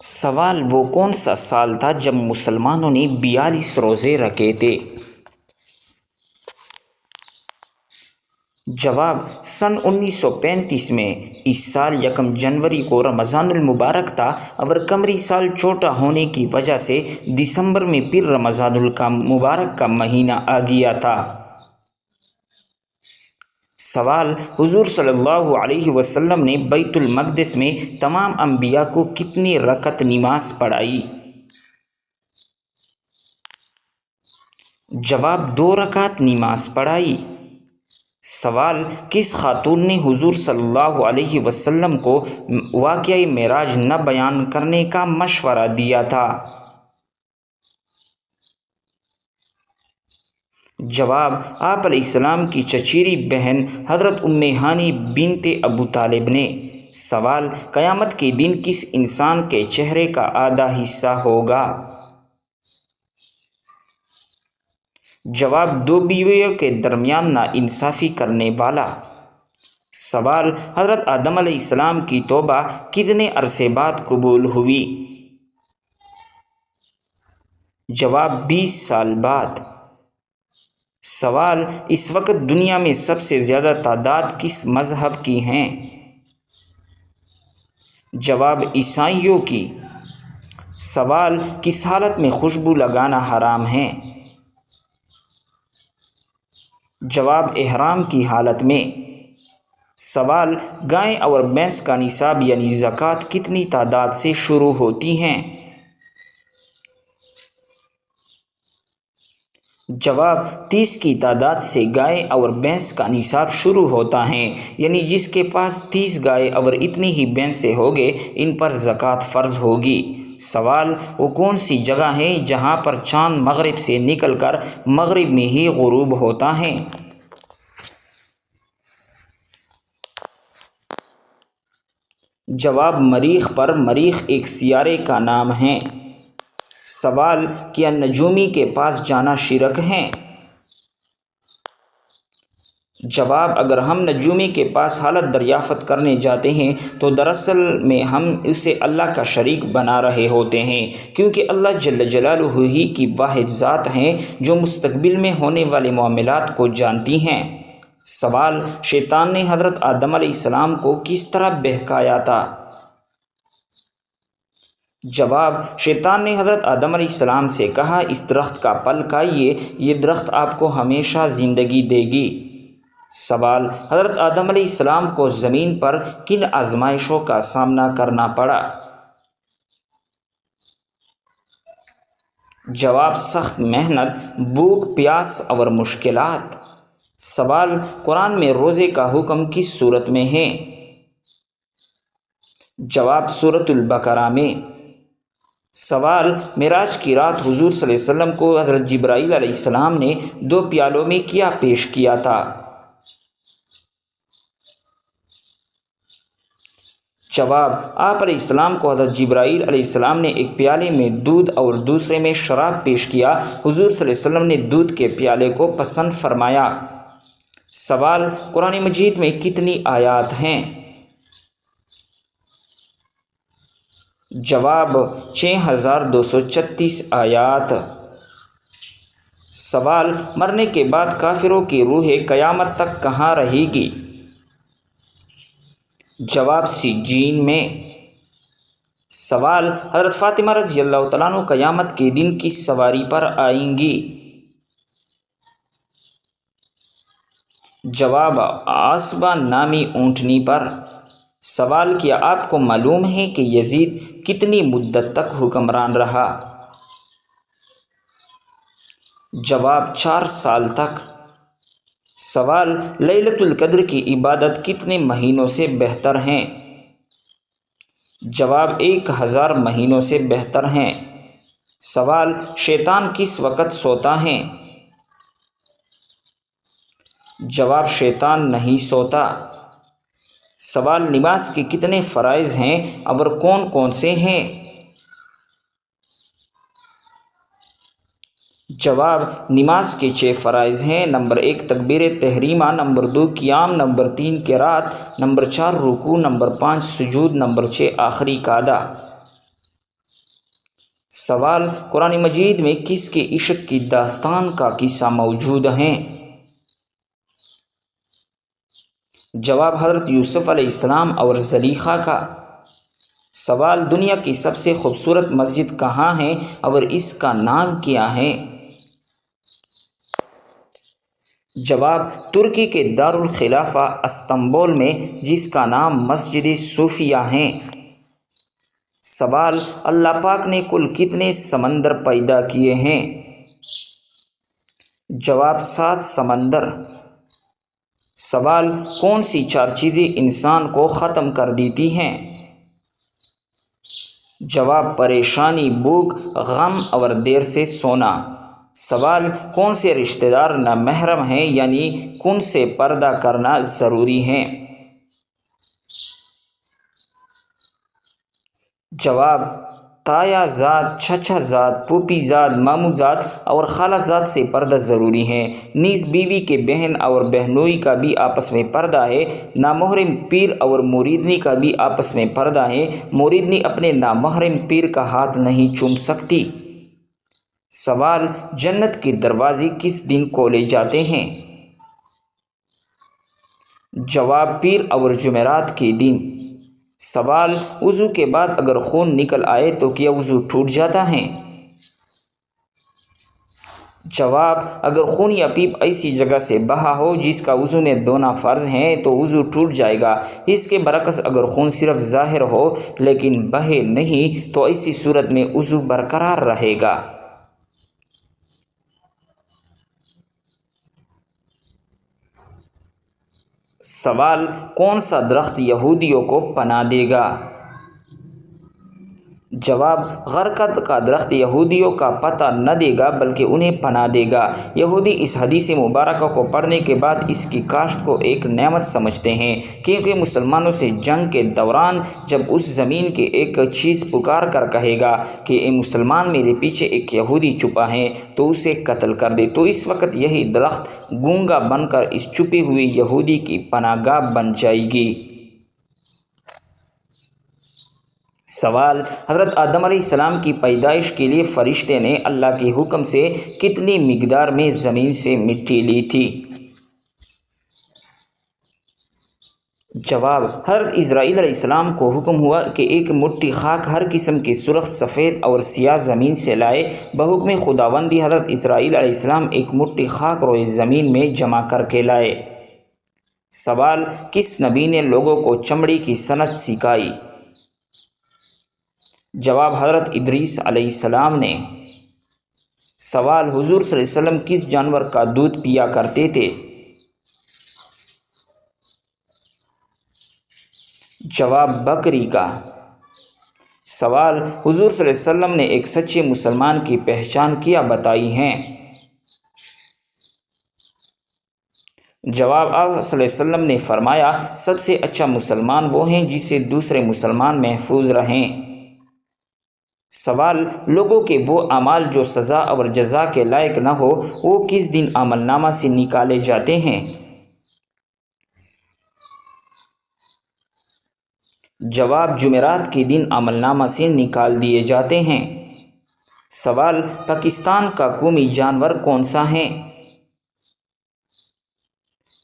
سوال: وہ کون سا سال تھا جب مسلمانوں نے 42 روزے رکھے تھے؟ جواب: سن 1935 میں۔ اس سال 1 جنوری کو رمضان المبارک تھا اور قمری سال چھوٹا ہونے کی وجہ سے دسمبر میں پھر رمضان المبارک کا مہینہ آ گیا تھا۔ سوال: حضور صلی اللہ علیہ وسلم نے بیت المقدس میں تمام انبیاء کو کتنی رکعت نماز پڑھائی؟ جواب: 2 رکعت نماز پڑھائی۔ سوال: کس خاتون نے حضور صلی اللہ علیہ وسلم کو واقعہ معراج نہ بیان کرنے کا مشورہ دیا تھا؟ جواب: آپ علیہ السلام کی چچیری بہن حضرت ام ہانی بنت ابو طالب نے۔ سوال: قیامت کے دن کس انسان کے چہرے کا آدھا حصہ ہوگا؟ جواب: 2 بیویوں کے درمیان ناانصافی کرنے والا۔ سوال: حضرت آدم علیہ السلام کی توبہ کتنے عرصے بعد قبول ہوئی؟ جواب: 20 سال بعد۔ سوال: اس وقت دنیا میں سب سے زیادہ تعداد کس مذہب کی ہیں؟ جواب: عیسائیوں کی۔ سوال: کس حالت میں خوشبو لگانا حرام ہے؟ جواب: احرام کی حالت میں۔ سوال: گائے اور بھینس کا نصاب یعنی زکوٰۃ کتنی تعداد سے شروع ہوتی ہیں؟ جواب: 30 کی تعداد سے گائے اور بھینس کا نصاب شروع ہوتا ہے، یعنی جس کے پاس 30 گائے اور اتنی ہی بھینسیں ہوں گے ان پر زکوٰۃ فرض ہوگی۔ سوال: وہ کون سی جگہ ہے جہاں پر چاند مغرب سے نکل کر مغرب میں ہی غروب ہوتا ہے؟ جواب: مریخ پر۔ مریخ ایک سیارے کا نام ہے۔ سوال: کیا نجومی کے پاس جانا شرک ہے؟ جواب: اگر ہم نجومی کے پاس حالت دریافت کرنے جاتے ہیں تو دراصل میں ہم اسے اللہ کا شریک بنا رہے ہوتے ہیں، کیونکہ اللہ جل جلالہ ہی کی واحد ذات ہے جو مستقبل میں ہونے والے معاملات کو جانتی ہیں۔ سوال: شیطان نے حضرت آدم علیہ السلام کو کس طرح بہکایا تھا؟ جواب: شیطان نے حضرت آدم علیہ السلام سے کہا، اس درخت کا پھل کھائیے، یہ درخت آپ کو ہمیشہ زندگی دے گی۔ سوال: حضرت آدم علیہ السلام کو زمین پر کن آزمائشوں کا سامنا کرنا پڑا؟ جواب: سخت محنت، بھوک، پیاس اور مشکلات۔ سوال: قرآن میں روزے کا حکم کس سورت میں ہے؟ جواب: سورۃ البقرہ میں۔ سوال: معراج کی رات حضور صلی اللہ علیہ وسلم کو حضرت جبرائیل علیہ السلام نے 2 پیالوں میں کیا پیش کیا تھا؟ جواب: آپ علیہ السلام کو حضرت جبرائیل علیہ السلام نے ایک پیالے میں دودھ اور دوسرے میں شراب پیش کیا۔ حضور صلی اللہ علیہ وسلم نے دودھ کے پیالے کو پسند فرمایا۔ سوال: قرآن مجید میں کتنی آیات ہیں؟ جواب: 6236 آیات۔ سوال: مرنے کے بعد کافروں کی روحیں قیامت تک کہاں رہے گی؟ جواب: سجین میں۔ سوال: حضرت فاطمہ رضی اللہ تعالیٰ عنہ قیامت کے دن کس سواری پر آئیں گی؟ جواب: عصبہ نامی اونٹنی پر۔ سوال: کیا آپ کو معلوم ہے کہ یزید کتنی مدت تک حکمران رہا؟ جواب: 4 سال تک۔ سوال: لیلۃ القدر کی عبادت کتنے مہینوں سے بہتر ہے؟ جواب: 1000 مہینوں سے بہتر ہے۔ سوال: شیطان کس وقت سوتا ہے؟ جواب: شیطان نہیں سوتا۔ سوال: نماز کے کتنے فرائض ہیں اور کون کون سے ہیں؟ جواب: نماز کے 6 فرائض ہیں۔ نمبر 1 تکبیر تحریمہ، نمبر 2 قیام، نمبر 3 قرات، نمبر 4 رکوع، نمبر 5 سجود، نمبر 6 آخری قعدہ۔ سوال: قرآن مجید میں کس کے عشق کی داستان کا قصہ موجود ہے؟ جواب: حضرت یوسف علیہ السلام اور زلیخا کا۔ سوال: دنیا کی سب سے خوبصورت مسجد کہاں ہے اور اس کا نام کیا ہے؟ جواب: ترکی کے دارالخلافہ استنبول میں، جس کا نام مسجد صوفیہ ہے۔ سوال: اللہ پاک نے کل کتنے سمندر پیدا کیے ہیں؟ جواب: 7 سمندر۔ سوال: کون سی 4 چیزیں انسان کو ختم کر دیتی ہیں؟ جواب: پریشانی، بھوک، غم اور دیر سے سونا۔ سوال: کون سے رشتہ دار نامحرم ہیں، یعنی کن سے پردہ کرنا ضروری ہے؟ جواب: تایا زاد، چچا زاد، پھوپھی زاد، ماموں زاد اور خالہ زاد سے پردہ ضروری ہے۔ نیز بیوی کے بہن اور بہنوئی کا بھی آپس میں پردہ ہے۔ نامحرم پیر اور موریدنی کا بھی آپس میں پردہ ہے۔ موریدنی اپنے نامحرم پیر کا ہاتھ نہیں چوم سکتی۔ سوال: جنت کے دروازے کس دن کھولے جاتے ہیں؟ جواب: پیر اور جمعرات کے دن۔ سوال: وضو کے بعد اگر خون نکل آئے تو کیا وضو ٹوٹ جاتا ہے؟ جواب: اگر خون یا پیپ ایسی جگہ سے بہا ہو جس کا وضو میں دھونا فرض ہے تو وضو ٹوٹ جائے گا۔ اس کے برعکس اگر خون صرف ظاہر ہو لیکن بہے نہیں تو ایسی صورت میں وضو برقرار رہے گا۔ سوال: کون سا درخت یہودیوں کو پناہ دے گا؟ جواب: غرقد کا درخت یہودیوں کا پتہ نہ دے گا بلکہ انہیں پناہ دے گا۔ یہودی اس حدیث مبارکہ کو پڑھنے کے بعد اس کی کاشت کو ایک نعمت سمجھتے ہیں، کیونکہ مسلمانوں سے جنگ کے دوران جب اس زمین کے ایک چیز پکار کر کہے گا کہ اے مسلمان، میرے پیچھے ایک یہودی چھپا ہے تو اسے قتل کر دے، تو اس وقت یہی درخت گونگا بن کر اس چھپی ہوئی یہودی کی پناہ گاہ بن جائے گی۔ سوال: حضرت آدم علیہ السلام کی پیدائش کے لیے فرشتے نے اللہ کے حکم سے کتنی مقدار میں زمین سے مٹی لی تھی؟ جواب: حضرت اسرائیل علیہ السلام کو حکم ہوا کہ ایک مٹھی خاک ہر قسم کی سرخ، سفید اور سیاہ زمین سے لائے۔ بحکم خداوندی حضرت اسرائیل علیہ السلام ایک مٹھی خاک روئے زمین میں جمع کر کے لائے۔ سوال: کس نبی نے لوگوں کو چمڑی کی صنعت سکھائی؟ جواب: حضرت ادریس علیہ السلام نے۔ سوال: حضور صلی اللہ علیہ وسلم کس جانور کا دودھ پیا کرتے تھے؟ جواب: بکری کا۔ سوال: حضور صلی اللہ علیہ وسلم نے ایک سچے مسلمان کی پہچان کیا بتائی ہے؟ جواب: آپ صلی اللہ علیہ وسلم نے فرمایا، سب سے اچھا مسلمان وہ ہیں جسے دوسرے مسلمان محفوظ رہیں۔ سوال: لوگوں کے وہ اعمال جو سزا اور جزا کے لائق نہ ہو وہ کس دن عمل نامہ سے نکالے جاتے ہیں؟ جواب: جمعرات کے دن عمل نامہ سے نکال دیے جاتے ہیں۔ سوال: پاکستان کا قومی جانور کون سا ہے؟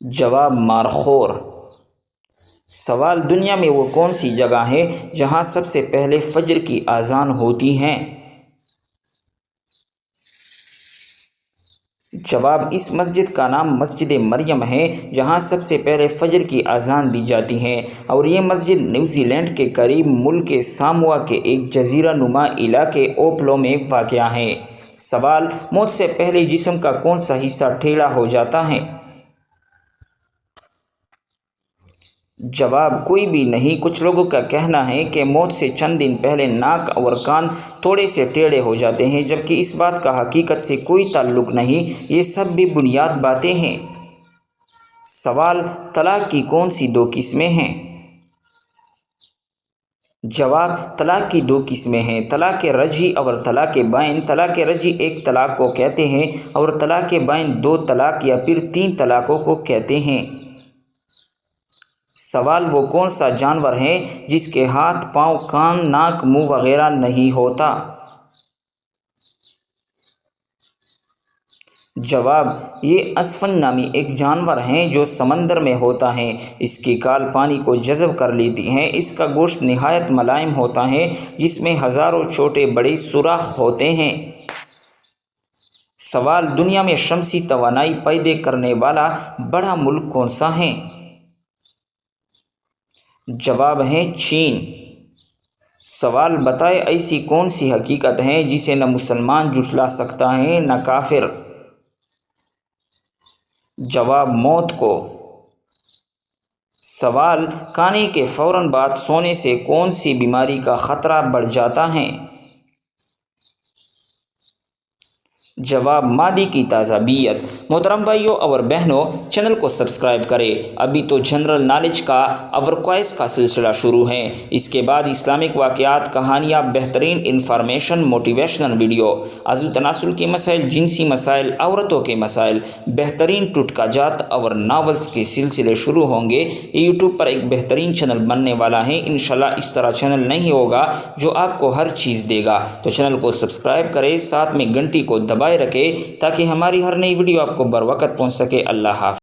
جواب: مارخور۔ سوال: دنیا میں وہ کون سی جگہ ہے جہاں سب سے پہلے فجر کی اذان ہوتی ہے؟ جواب: اس مسجد کا نام مسجد مریم ہے جہاں سب سے پہلے فجر کی اذان دی جاتی ہے، اور یہ مسجد نیوزی لینڈ کے قریب ملک ساموا کے ایک جزیرہ نما علاقے اوپلو میں واقع ہے۔ سوال: موت سے پہلے جسم کا کون سا حصہ ٹیڑھا ہو جاتا ہے؟ جواب: کوئی بھی نہیں۔ کچھ لوگوں کا کہنا ہے کہ موت سے چند دن پہلے ناک اور کان تھوڑے سے ٹیڑھے ہو جاتے ہیں، جبکہ اس بات کا حقیقت سے کوئی تعلق نہیں، یہ سب بھی بنیاد باتیں ہیں۔ سوال: طلاق کی کون سی 2 قسمیں ہیں؟ جواب: طلاق کی 2 قسمیں ہیں، طلاق رجعی اور طلاق بائن۔ طلاق رجعی ایک طلاق کو کہتے ہیں اور طلاق بائن 2 طلاق یا پھر 3 طلاقوں کو کہتے ہیں۔ سوال: وہ کون سا جانور ہے جس کے ہاتھ، پاؤں، کان، ناک، منہ وغیرہ نہیں ہوتا؟ جواب: یہ اسفنج نامی ایک جانور ہیں جو سمندر میں ہوتا ہے۔ اس کی کال پانی کو جذب کر لیتی ہیں۔ اس کا گوشت نہایت ملائم ہوتا ہے جس میں ہزاروں چھوٹے بڑے سوراخ ہوتے ہیں۔ سوال: دنیا میں شمسی توانائی پیدا کرنے والا بڑا ملک کون سا ہے؟ جواب ہے چین۔ سوال: بتائے ایسی کون سی حقیقت ہے جسے نہ مسلمان جھٹلا سکتا ہے نہ کافر؟ جواب: موت کو۔ سوال: کھانے کے فوراً بعد سونے سے کون سی بیماری کا خطرہ بڑھ جاتا ہے؟ جواب: معدے کی تیزابیت۔ محترم بھائیوں اور بہنوں، چینل کو سبسکرائب کریں۔ ابھی تو جنرل نالج کا اور کوئز کا سلسلہ شروع ہے۔ اس کے بعد اسلامک واقعات، کہانیاں، بہترین انفارمیشن، موٹیویشنل ویڈیو، عضو تناسل کے مسائل، جنسی مسائل، عورتوں کے مسائل، بہترین ٹوٹکا جات اور ناولز کے سلسلے شروع ہوں گے۔ یہ یوٹیوب پر ایک بہترین چینل بننے والا ہے۔ انشاءاللہ اس طرح چینل نہیں ہوگا جو آپ کو ہر چیز دے گا۔ تو چینل کو سبسکرائب کریں، ساتھ میں گھنٹی کو دبائے رکھے تاکہ ہماری ہر نئی ویڈیو آپ کو بر وقت پہنچ سکے۔ اللہ حافظ۔